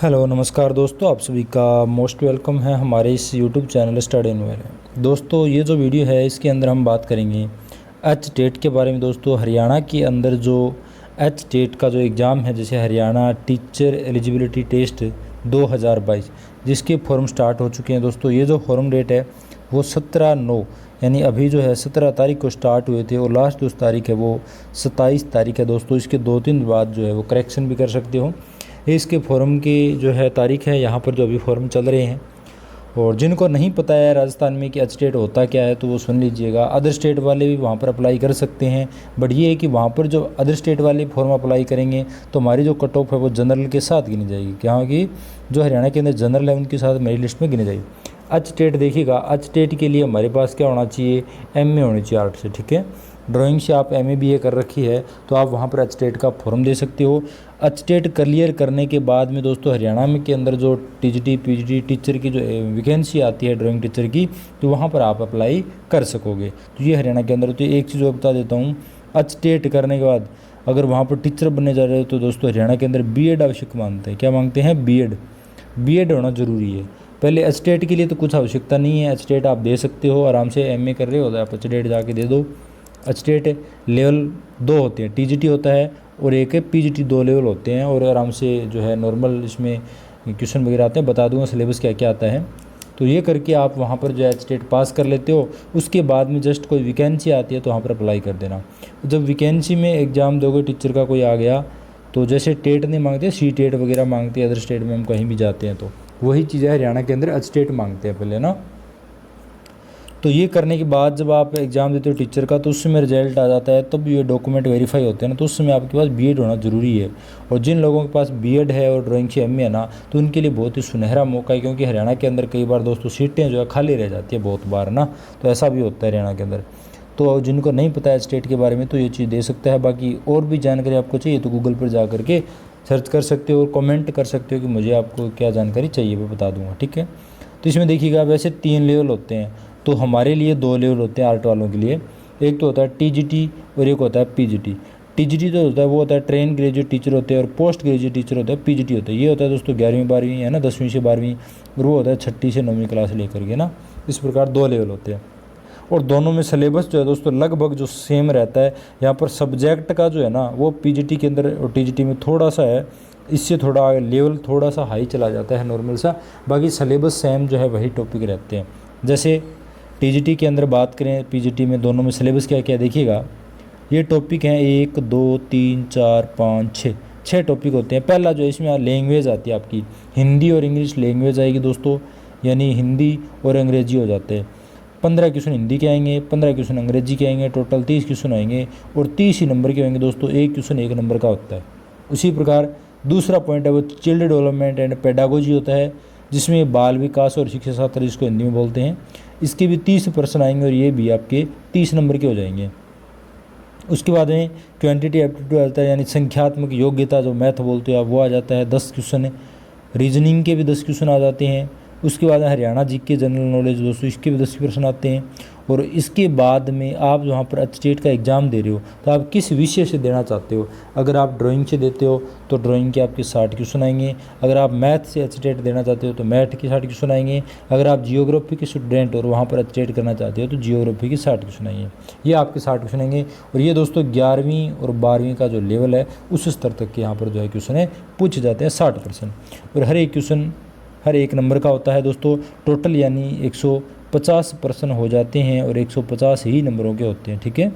Hello नमस्कार दोस्तों, आप सभी का मोस्ट वेलकम है हमारे इस यूट्यूब चैनल स्टडी एनवायर। दोस्तों ये जो वीडियो है इसके अंदर हम बात करेंगे एच टेट के बारे में। दोस्तों हरियाणा के अंदर जो एच टेट का जो एग्ज़ाम है, जैसे हरियाणा टीचर एलिजिबिलिटी टेस्ट 2022, जिसके फॉर्म स्टार्ट हो चुके हैं। दोस्तों ये जो फॉर्म डेट है वो 17/9 यानी अभी जो है 17 तारीख को स्टार्ट हुए थे और लास्ट जो तारीख है वो 27 तारीख है। दोस्तों इसके 2-3 बाद जो है वो करेक्शन भी कर सकते हो। इसके फॉर्म की जो है तारीख है यहाँ पर जो अभी फॉर्म चल रहे हैं। और जिनको नहीं पता है राजस्थान में कि एच टेट होता क्या है तो वो सुन लीजिएगा। अदर स्टेट वाले भी वहाँ पर अप्लाई कर सकते हैं, बट ये है कि वहाँ पर जो अदर स्टेट वाले फॉर्म अप्लाई करेंगे तो हमारी जो कट ऑफ है वो जनरल के साथ गिनी जाएगी। क्या कि जो हरियाणा के अंदर जनरल है उनके साथ मेरी लिस्ट में गिनी जाएगी। एच टेट देखिएगा, एच टेट के लिए हमारे पास क्या होना चाहिए, MA होनी चाहिए आर्ट से। ठीक है, ड्राइंग से आप MA BA कर रखी है तो आप वहाँ पर एच टेट का फॉर्म दे सकते हो। एच टेट क्लियर करने के बाद में दोस्तों हरियाणा में के अंदर जो TGT PGT टीचर की जो वैकेंसी आती है ड्राइंग टीचर की, तो वहाँ पर आप अप्लाई कर सकोगे। तो ये हरियाणा के अंदर। तो एक चीज़ और बता देता हूँ, एच टेट करने के बाद अगर वहाँ पर टीचर बनने जा रहे हो तो दोस्तों हरियाणा के अंदर BEd आवश्यक मानते हैं। क्या मांगते हैं? BEd होना ज़रूरी है। पहले एच टेट के लिए तो कुछ आवश्यकता नहीं है, एच टेट आप दे सकते हो आराम से। MA कर रहे हो तो आप एच टेट जाके दे दो। एच टेट लेवल 2 होते हैं, TGT होता है और एक है PGT, 2 लेवल होते हैं। और आराम से जो है नॉर्मल इसमें क्वेश्चन वगैरह आते हैं, बता दूंगा सिलेबस क्या क्या आता है। तो ये करके आप वहाँ पर जो है एच टेट पास कर लेते हो। उसके बाद में जस्ट कोई वैकेंसी आती है तो वहाँ पर अप्लाई कर देना। जब वैकेंसी में एग्ज़ाम दोगे टीचर का कोई आ गया तो जैसे टेट नहीं मांगते, CTET वगैरह मांगते हैं अदर स्टेट में, हम कहीं भी जाते हैं तो वही चीज़ है हरियाणा के अंदर एच टेट मांगते हैं पहले ना। तो ये करने के बाद जब आप एग्ज़ाम देते हो टीचर का तो उस समय रिजल्ट आ जाता है, तब ये डॉक्यूमेंट वेरीफाई होते हैं ना, तो उस समय आपके पास BEd होना ज़रूरी है। और जिन लोगों के पास BEd है और ड्राइंग से MA है ना, तो उनके लिए बहुत ही सुनहरा मौका है, क्योंकि हरियाणा के अंदर कई बार दोस्तों सीटें जो है खाली रह जाती है बहुत बार ना, तो ऐसा भी होता है हरियाणा के अंदर। तो जिनको नहीं पता है स्टेट के बारे में तो ये चीज़ दे सकता है। बाकी और भी जानकारी आपको चाहिए तो गूगल पर जा करके सर्च कर सकते हो और कमेंट कर सकते हो कि मुझे आपको क्या जानकारी चाहिए, वो बता दूंगा। ठीक है, तो इसमें देखिएगा वैसे 3 लेवल होते हैं, तो हमारे लिए 2 लेवल होते हैं आर्ट वालों के लिए। एक तो होता है TGT और एक होता है PGT। TGT तो होता है वो होता है ट्रेन ग्रेजुएट टीचर होते हैं, और पोस्ट ग्रेजुएट टीचर होता है PGT होता है। ये होता है दोस्तों 11वीं 12वीं है ना, 10वीं से 12वीं, और वो होता है 6ठी से 9वीं क्लास लेकर के ना। इस प्रकार 2 लेवल होते हैं और दोनों में सिलेबस जो है दोस्तों लगभग जो सेम रहता है। यहाँ पर सब्जेक्ट का जो है ना वो PGT के अंदर और TGT में थोड़ा सा है, इससे थोड़ा लेवल थोड़ा सा हाई चला जाता है नॉर्मल सा। बाकी सिलेबस सेम जो है वही टॉपिक रहते हैं। जैसे TGT के अंदर बात करें, PGT में, दोनों में सिलेबस क्या क्या देखिएगा। ये टॉपिक हैं 1 2 3 4 5 6 टॉपिक होते हैं। पहला जो है इसमें लैंग्वेज आती है आपकी, हिंदी और इंग्लिश लैंग्वेज आएगी दोस्तों, यानी हिंदी और अंग्रेजी हो जाते हैं। 15 क्वेश्चन हिंदी के आएंगे, 15 क्वेश्चन अंग्रेजी के आएंगे, टोटल 30 क्वेश्चन आएंगे और 30 ही नंबर के आएंगे दोस्तों। एक क्वेश्चन 1 नंबर का होता है। उसी प्रकार दूसरा पॉइंट है वो चाइल्ड डेवलपमेंट एंड पेडागोजी होता है, जिसमें बाल विकास और शिक्षा शास्त्र जिसको हिंदी में बोलते हैं। इसके भी 30 प्रश्न आएंगे और ये भी आपके 30 नंबर के हो जाएंगे। उसके बाद में क्वांटिटी एप्टीट्यूड आता है, यानी संख्यात्मक योग्यता जो मैथ बोलते हो आप, वो आ जाता है 10 क्वेश्चन। रीजनिंग के भी 10 क्वेश्चन आ जाते हैं। उसके बाद हरियाणा GK जनरल नॉलेज दोस्तों, इसके भी 10 प्रश्न आते हैं। और इसके बाद में आप वहाँ पर एच टेट का एग्ज़ाम दे रहे हो तो आप किस विषय से देना चाहते हो। अगर आप ड्राइंग से देते हो तो ड्राइंग के आपके 60 क्वेश्चन आएंगे। अगर आप मैथ से एच टेट देना चाहते हो तो मैथ के 60 क्वेश्चन आएंगे। अगर आप जियोग्राफी के स्टूडेंट और वहाँ पर एच टेट करना चाहते हो तो जियोग्राफी के 60 क्वेश्चन आएंगे। ये आपके 60 क्वेश्चन आएंगे। और ये दोस्तों 11वीं और 12वीं का जो लेवल है उस स्तर तक के यहाँ पर जो है क्वेश्चन है पूछे जाते हैं 60%। और हर एक क्वेश्चन हर 1 नंबर का होता है दोस्तों। टोटल यानी 150 प्रश्न हो जाते हैं और 150 ही नंबरों के होते हैं। ठीक है,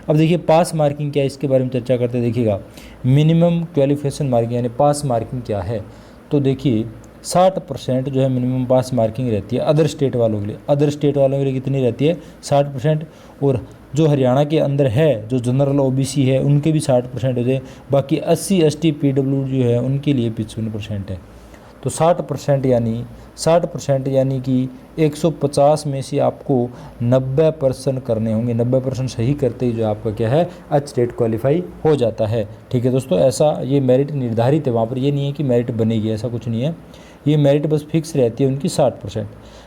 अब देखिए पास मार्किंग क्या है, इसके बारे में चर्चा करते हैं। देखिएगा मिनिमम क्वालिफिकेशन मार्किंग यानी पास मार्किंग क्या है, तो देखिए 60% जो है मिनिमम पास मार्किंग रहती है अदर स्टेट वालों के लिए। अदर स्टेट वालों के लिए कितनी रहती है? 60%। और जो हरियाणा के अंदर है जो जनरल OBC है उनके भी 60% होते हैं। बाकी SC ST PW जो है उनके लिए 55% है। तो 60% यानी कि 150 में से आपको 90% करने होंगे। 90% सही करते ही जो आपका क्या है एच टेट क्वालिफाई हो जाता है। ठीक है दोस्तों, ऐसा ये मेरिट निर्धारित है, वहाँ पर ये नहीं है कि मेरिट बनेगी, ऐसा कुछ नहीं है। ये मेरिट बस फिक्स रहती है उनकी 60%।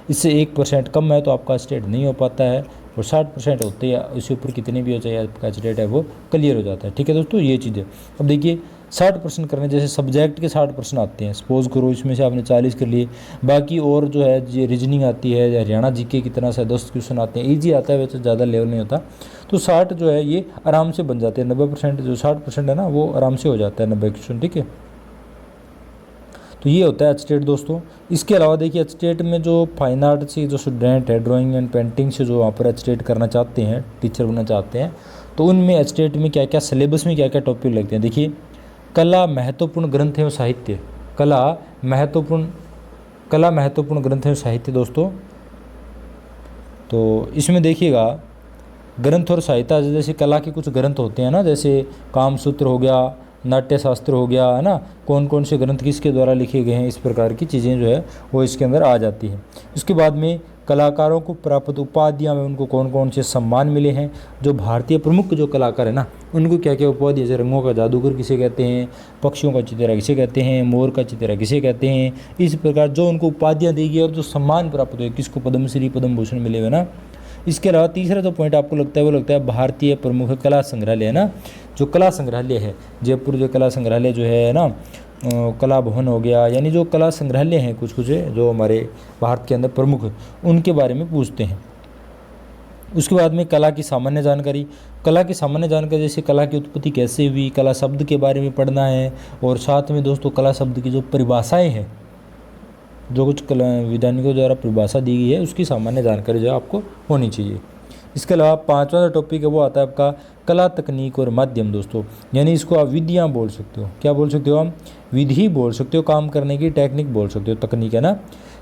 इससे 1% कम है तो आपका स्टेट नहीं हो पाता है, और 60% होते हैं इसके ऊपर कितने भी हो जाए आपका स्टेट है वो क्लियर हो जाता है। ठीक है दोस्तों, ये चीज़ें अब देखिए 60% करने, जैसे सब्जेक्ट के 60% आते हैं, सपोज करो इसमें से आपने 40 कर लिए, बाकी और जो है ये रीजनिंग आती है, हरियाणा जीके की तरह से 10 क्वेश्चन आते हैं, ईजी आता है, वैसे ज़्यादा लेवल नहीं होता, तो 60 जो है ये आराम से बन जाते हैं। 90% जो 60% है ना वो आराम से हो जाता है 90 क्वेश्चन। ठीक है, तो ये होता है एचटेट दोस्तों। इसके अलावा देखिए एचटेट में जो फाइन आर्ट से जो स्टूडेंट है, ड्राइंग एंड पेंटिंग से जो वहाँ पर एचटेट करना चाहते हैं, टीचर बनना चाहते हैं, तो उनमें एचटेट में क्या क्या सिलेबस में क्या क्या टॉपिक लगते हैं। देखिए कला महत्वपूर्ण ग्रंथ एवं साहित्य, कला महत्वपूर्ण ग्रंथ एवं साहित्य दोस्तों। तो इसमें देखिएगा ग्रंथ और साहित्य, जैसे कला के कुछ ग्रंथ होते हैं ना, जैसे कामसूत्र हो गया, नाट्य शास्त्र हो गया, है ना, कौन कौन से ग्रंथ किसके द्वारा लिखे गए हैं, इस प्रकार की चीज़ें जो है वो इसके अंदर आ जाती हैं। उसके बाद में कलाकारों को प्राप्त उपाधियाँ में उनको कौन कौन से सम्मान मिले हैं, जो भारतीय प्रमुख जो कलाकार है ना उनको क्या क्या उपाधि, जैसे रंगों का जादूगर किसे कहते हैं, पक्षियों का चित्रा किसे कहते हैं, मोर का चित्रा किसे कहते हैं, इस प्रकार जो उनको उपाधियाँ दी गई और जो सम्मान प्राप्त हुए, किसको पद्मश्री पद्म भूषण मिले हुए ना। इसके अलावा तीसरा जो पॉइंट आपको लगता है वो लगता है भारतीय प्रमुख कला संग्रहालय है ना, जो कला संग्रहालय है, जयपुर जो कला संग्रहालय जो है ना, कला भवन हो गया, यानी जो कला संग्रहालय हैं कुछ कुछ जो हमारे भारत के अंदर प्रमुख, उनके बारे में पूछते हैं। उसके बाद में कला की सामान्य जानकारी, जैसे कला की उत्पत्ति कैसे हुई, कला शब्द के बारे में पढ़ना है, और साथ में दोस्तों कला शब्द की जो परिभाषाएँ हैं, जो कुछ कला वैज्ञानिकों द्वारा परिभाषा दी गई है, उसकी सामान्य जानकारी जो आपको होनी चाहिए। इसके अलावा 5वां टॉपिक है वो आता है आपका कला तकनीक और माध्यम दोस्तों, यानी इसको आप विधियाँ बोल सकते हो। क्या बोल सकते हो आप? विधि बोल सकते हो, काम करने की टेक्निक बोल सकते हो, तकनीक है ना।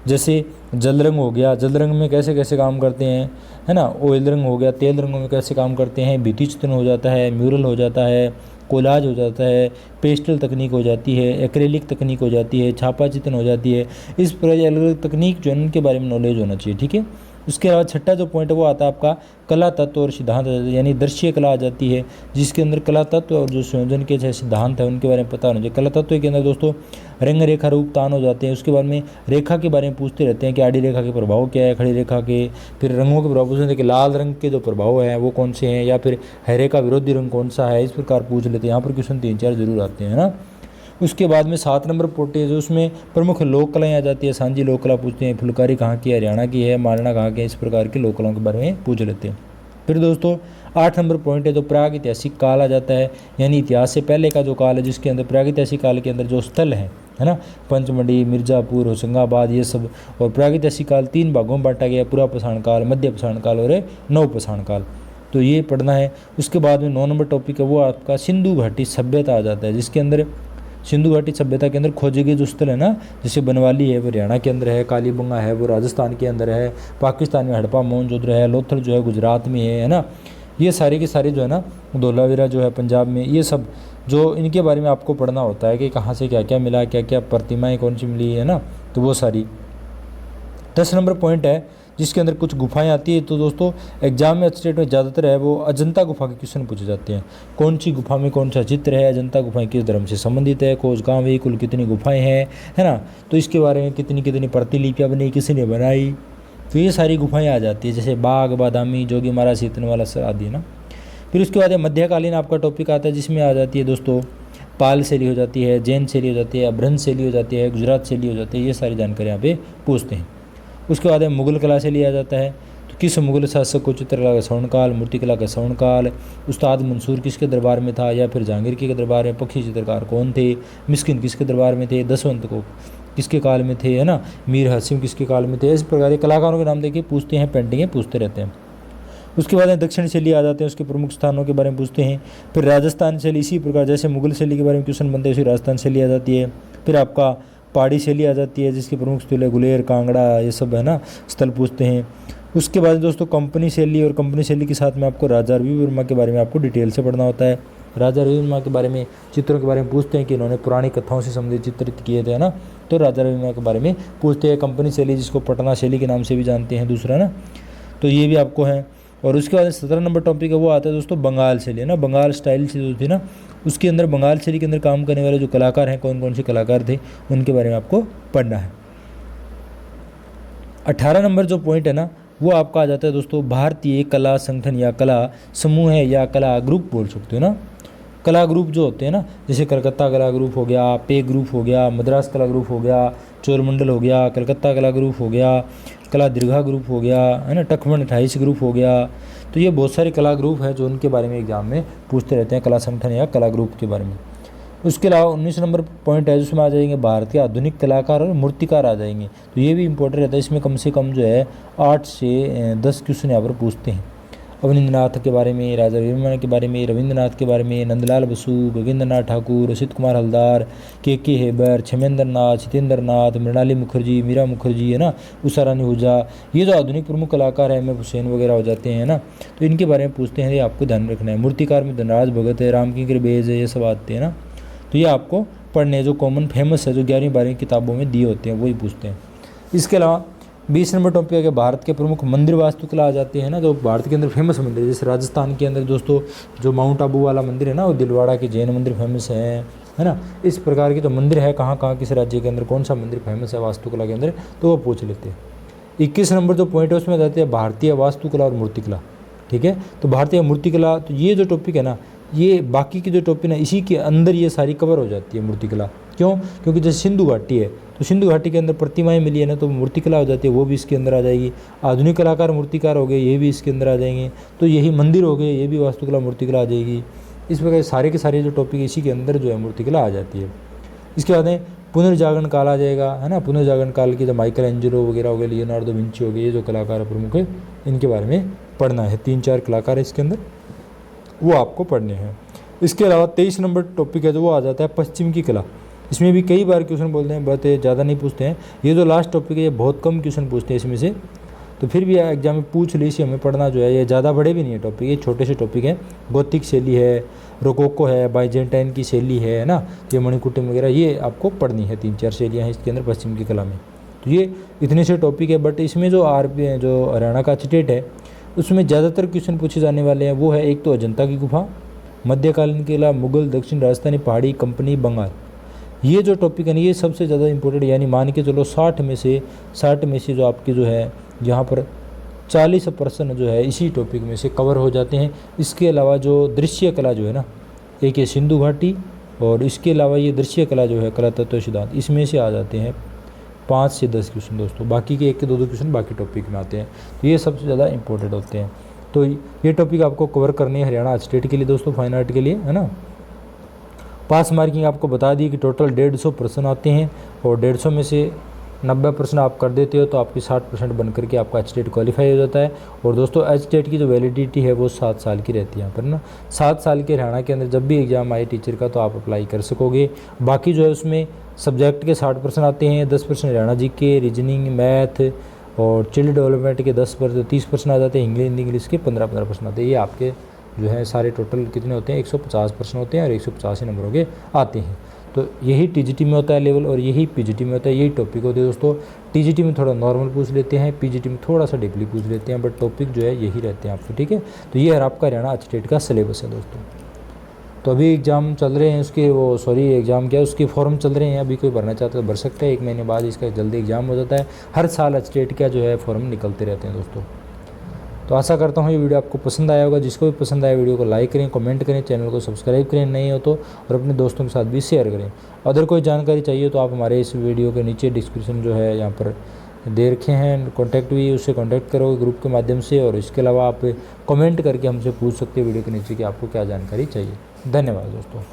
जैसे जल रंग हो गया, जल रंग में कैसे कैसे काम करते हैं, है ना। ऑयल रंग हो गया, तेल रंगों में कैसे काम करते हैं, भित्ति चित्रण हो जाता है, म्यूरल हो जाता है, कोलाज हो जाता है, पेस्टल तकनीक हो जाती है, एक्रेलिक तकनीक हो जाती है, छापा चित्रण हो जाती है। इस प्रकार अलग अलग तकनीक जो है उनके बारे में नॉलेज होना चाहिए। ठीक है, उसके अलावा छठा जो पॉइंट है वो आता है आपका कला तत्व और सिद्धांत, यानी दृश्य कला आ जाती है, जिसके अंदर कला तत्व और जो संयोजन के जैसे सिद्धांत है उनके बारे में पता होना चाहिए। कला तत्व के अंदर दोस्तों रंग रेखा रूप तान हो जाते हैं। उसके बाद में रेखा के बारे में पूछते रहते हैं कि आड़ी रेखा के प्रभाव क्या है, खड़ी रेखा के, फिर रंगों के प्रभाव पूछते हैं कि लाल रंग के जो प्रभाव है वो कौन से हैं, या फिर हरे का विरोधी रंग कौन सा है, इस प्रकार पूछ लेते हैं। यहाँ पर क्वेश्चन 3-4 जरूर आते हैं ना। उसके बाद में 7 नंबर पोटे जो उसमें प्रमुख लोक कलाएँ आ जाती है। सांझी लोक कला पूछते हैं, फुलकारी कहाँ की है, हरियाणा की है, मालना कहाँ की है, इस प्रकार की लोक कलाओं के बारे में पूछ लेते हैं। फिर दोस्तों 8 नंबर पॉइंट है जो प्राग ऐतिहासिक काल आ जाता है, यानी इतिहास से पहले का जो काल है, जिसके अंदर प्राग ऐतिहासिक काल के अंदर जो स्थल है ना, पंचमढ़ी, मिर्ज़ापुर, होशंगाबाद, ये सब। और प्राग ऐतिहासिक काल 3 भागों में बांटा गया, पूरा पाषाण काल, मध्य पाषाण काल और नव पाषाण काल। तो ये पढ़ना है। उसके बाद में 9 नंबर टॉपिक है वो आपका सिंधु घाटी सभ्यता आ जाता है, जिसके अंदर सिंधु घाटी सभ्यता के अंदर खोजे गए जो स्थल है ना, जैसे बनवाली है वो हरियाणा के अंदर है, कालीबंगा है वो राजस्थान के अंदर है, पाकिस्तान में हड़प्पा मोहनजोदड़ो है, लोथल जो है गुजरात में है ना। ये सारे के सारे जो है ना, धोलावीरा जो है पंजाब में, ये सब जो इनके बारे में आपको पढ़ना होता है कि कहाँ से क्या क्या मिला, क्या क्या प्रतिमाएँ कौन सी मिली है ना, तो वो सारी। 10 नंबर पॉइंट है जिसके अंदर कुछ गुफाएं आती है। तो दोस्तों एग्जाम में स्टेट में ज़्यादातर है वो अजंता गुफा के क्वेश्चन पूछे जाते हैं। कौन सी गुफा में कौन सा चित्र है, अजंता गुफाएं किस धर्म से संबंधित है, खोज गाँव है, कुल कितनी गुफाएं हैं, है ना, तो इसके बारे में कितनी कितनी प्रतिलिपियाँ बनी, किसी ने बनाई, तो ये सारी गुफाएँ आ जाती है, जैसे बाग, बादामी, जोगी महाराज, सीतनवाला आदि ना। फिर उसके बाद मध्यकालीन आपका टॉपिक आता है, जिसमें आ जाती है दोस्तों पाल शैली हो जाती है, जैन शैली हो जाती है, अभ्रंश शैली हो जाती है, गुजरात शैली हो जाती है, ये सारी जानकारी यहाँ पे पूछते हैं। उसके बाद मुगल कला से लिया जाता है, तो किस मुगल शासक को चित्रकला का स्वर्णकाल, मूर्तिकला का स्वर्णकाल, उस्ताद मंसूर किसके दरबार में था, या फिर जहांगीर के दरबार में पक्षी चित्रकार कौन थे, मिस्किन किसके दरबार में थे, दसवंत को किसके काल में थे, है ना, मीर हासिम किसके काल में थे। इस प्रकार के कलाकारों के नाम देके पूछते हैं, पेंटिंगें पूछते रहते हैं। उसके बाद दक्षिण शैली आ जाते हैं, उसके प्रमुख स्थानों के बारे में पूछते हैं। फिर राजस्थान शैली, इसी प्रकार जैसे मुगल शैली के बारे में क्वेश्चन बनते हैं, उसी राजस्थान शैली आ जाती है। फिर आपका पहाड़ी शैली आ जाती है, जिसके प्रमुख स्थल है गुलेर, कांगड़ा, ये सब है ना, स्थल पूछते हैं। उसके बाद दोस्तों कंपनी शैली, और कंपनी शैली के साथ में आपको राजा रवि वर्मा के बारे में आपको डिटेल से पढ़ना होता है। राजा रवि वर्मा के बारे में, चित्रों के बारे में पूछते हैं कि इन्होंने पुरानी कथाओं से संबंधित चित्रित किए थे ना, तो राजा रवि वर्मा के बारे में पूछते हैं। कंपनी शैली जिसको पटना शैली के नाम से भी जानते हैं दूसरा ना, तो ये भी आपको है। और उसके बाद 17 नंबर टॉपिक है वो आता है दोस्तों बंगाल शैली, है ना, बंगाल स्टाइल से जो थी ना, उसके अंदर बंगाल शैली के अंदर काम करने वाले जो कलाकार हैं, कौन कौन से कलाकार थे, उनके बारे में आपको पढ़ना है। 18 नंबर जो पॉइंट है ना वो आपका आ जाता है दोस्तों भारतीय कला संगठन या कला समूह है या कला ग्रुप बोल सकते हो ना। कला ग्रुप जो होते हैं ना, जैसे कलकत्ता कला ग्रुप हो गया, पे ग्रुप हो गया, मद्रास कला ग्रुप हो गया, चोरमंडल हो गया, कलकत्ता कला ग्रुप हो गया, कला दीर्घा ग्रुप हो गया, है ना, टखमन 28 ग्रुप हो गया। तो ये बहुत सारे कला ग्रुप है जो उनके बारे में एग्जाम में पूछते रहते हैं, कला संगठन या कला ग्रुप के बारे में। उसके अलावा 19 नंबर पॉइंट है जिसमें आ जाएंगे भारत के आधुनिक कलाकार और मूर्तिकार आ जाएंगे। तो ये भी इंपॉर्टेंट रहता है, इसमें कम से कम जो है 8 से 10 क्वेश्चन यहाँ पर पूछते हैं। अवनींद्रनाथ के बारे में, राजा रविवर्मा के बारे में, रविंद्रनाथ के बारे में, नंदलाल बसु, गोविंद्रनाथ ठाकुर, असित कुमार हलदार, के हेबर, क्षेमेंद्र नाथ, जितेंद्र नाथ, मृणाली मुखर्जी, मीरा मुखर्जी, है ना, उषा रानी हुजा, ये जो आधुनिक प्रमुख कलाकार हैं, हुसैन वगैरह हो जाते हैं ना, तो इनके बारे में पूछते हैं, ये आपको ध्यान रखना है। मूर्तिकार में धनराज भगत है, रामकिंकर बेज है, ये सब आते हैं ना, तो ये आपको पढ़ने जो कॉमन फेमस है जो 11वीं 12वीं किताबों में दिए होते हैं वही पूछते हैं। इसके अलावा 20 नंबर टॉपिक है भारत के प्रमुख मंदिर वास्तुकला आ जाते हैं ना, जो भारत के अंदर फेमस मंदिर, जैसे राजस्थान के अंदर दोस्तों जो माउंट आबू वाला मंदिर है ना, वो दिलवाड़ा के जैन मंदिर फेमस है ना। इस प्रकार के जो मंदिर है कहाँ कहाँ किस राज्य के अंदर कौन सा मंदिर फेमस है वास्तुकला के अंदर, तो वो पूछ लेते हैं। 21 नंबर जो पॉइंट है उसमें जाते हैं भारतीय वास्तुकला और मूर्तिकला। ठीक है, तो भारतीय मूर्तिकला, तो ये जो टॉपिक है ना, ये बाकी की जो टॉपिक है इसी के अंदर ये सारी कवर हो जाती है मूर्तिकला। क्यों? क्योंकि जैसे सिंधु घाटी है तो सिंधु घाटी के अंदर प्रतिमाएं मिली है ना, तो मूर्तिकला हो जाती है, वो भी इसके अंदर आ जाएगी। आधुनिक कलाकार मूर्तिकार हो गए, ये भी इसके अंदर आ जाएंगे। तो यही मंदिर हो गए, ये भी वास्तुकला मूर्तिकला आ जाएगी। इस प्रकार सारे के सारे जो टॉपिक इसी के अंदर जो है मूर्तिकला आ जाती है। इसके बाद है पुनर्जागरण काल आ जाएगा, है ना। पुनर्जागरण काल के जो माइकल एंजेलो वगैरह हो गए, लियोनार्डो विंची हो गए, ये जो कलाकार प्रमुख है इनके बारे में पढ़ना है। 3-4 कलाकार है इसके अंदर, वो आपको पढ़ने हैं। इसके अलावा 23 नंबर टॉपिक है जो वो आ जाता है पश्चिम की कला। इसमें भी कई बार क्वेश्चन बोलते हैं, बहुत ज़्यादा नहीं पूछते हैं। ये जो लास्ट टॉपिक है ये बहुत कम क्वेश्चन पूछते हैं इसमें से, तो फिर भी एग्जाम में पूछ ली इसे हमें पढ़ना जो है, ये ज़्यादा बड़े भी नहीं है टॉपिक, ये छोटे से टॉपिक हैं। गोथिक शैली है, रोकोको है, बाइजेंटाइन की शैली है ना, ये मणिकुटिम वगैरह, ये आपको पढ़नी है। 3-4 शैलियाँ हैं इसके अंदर पश्चिम की कला में। तो ये इतने से टॉपिक है, बट इसमें जो जो हरियाणा का स्टेट है उसमें ज़्यादातर क्वेश्चन पूछे जाने वाले हैं। वो है एक तो अजंता की गुफा, मध्यकालीन किला, मुगल, दक्षिण राजस्थानी पहाड़ी, कंपनी, बंगाल। ये जो टॉपिक है ना ये सबसे ज़्यादा इंपॉर्टेंट, यानी मान के चलो 60 में से जो आपकी जो है यहाँ पर 40% जो है इसी टॉपिक में से कवर हो जाते हैं। इसके अलावा जो दृश्य कला जो है ना, एक ये सिंधु घाटी, और इसके अलावा ये दृश्य कला जो है, कला तत्व सिद्धांत, इसमें से आ जाते हैं 5 से 10 क्वेश्चन दोस्तों। बाकी के 1 के 2 क्वेश्चन बाकी टॉपिक में आते हैं। तो ये सबसे ज़्यादा इंपॉर्टेंट होते हैं। तो ये टॉपिक आपको कवर करनी है हरियाणा स्टेट के लिए दोस्तों, फाइन आर्ट के लिए, है ना। पास मार्किंग आपको बता दी कि टोटल 150 प्रश्न आते हैं, और 150 में से 90% आप कर देते हो तो आपकी 60% बन करके आपका एच-टेट क्वालिफाई हो जाता है। और दोस्तों एच-टेट की जो वैलिडिटी है वो 7 साल की रहती है यहाँ पर ना। 7 साल के हरियाणा के अंदर जब भी एग्जाम आए टीचर का तो आप अप्लाई कर सकोगे। बाकी जो है उसमें सब्जेक्ट के 60% आते हैं, 10% हरियाणा जीके, रीजनिंग, मैथ और चाइल्ड डेवलपमेंट के 10% 30% आ जाते हैं। इंग्लिश के 15% आते हैं। ये आपके जो है सारे टोटल कितने होते हैं, 150 प्रश्न होते हैं और 185 नंबरों के आते हैं। तो यही टीजीटी में होता है लेवल, और यही पीजीटी में होता है। यही टॉपिक होते हैं दोस्तों। टीजीटी में थोड़ा नॉर्मल पूछ लेते हैं, पीजीटी में थोड़ा सा डीपली पूछ लेते हैं, बट टॉपिक जो है यही रहते हैं आपके। ठीक है, तो ये है आपका हरियाणा स्टेट का सिलेबस है दोस्तों। तो अभी एग्ज़ाम चल रहे हैं उसके, एग्ज़ाम क्या उसके फॉर्म चल रहे हैं। अभी कोई भरना चाहता है तो भर सकता है, 1 महीने बाद इसका जल्दी एग्ज़ाम हो जाता है। हर साल स्टेट का जो है फॉर्म निकलते रहते हैं दोस्तों। तो आशा करता हूँ ये वीडियो आपको पसंद आया होगा। जिसको भी पसंद आया वीडियो को लाइक करें, कमेंट करें, चैनल को सब्सक्राइब करें नहीं हो तो, और अपने दोस्तों के साथ भी शेयर करें। अगर कोई जानकारी चाहिए तो आप हमारे इस वीडियो के नीचे डिस्क्रिप्शन जो है यहाँ पर दे रखे हैं, कॉन्टैक्ट भी, उससे कॉन्टैक्ट करोगे ग्रुप के माध्यम से। और इसके अलावा आप कमेंट करके हमसे पूछ सकते हैं वीडियो के नीचे कि आपको क्या जानकारी चाहिए। धन्यवाद दोस्तों।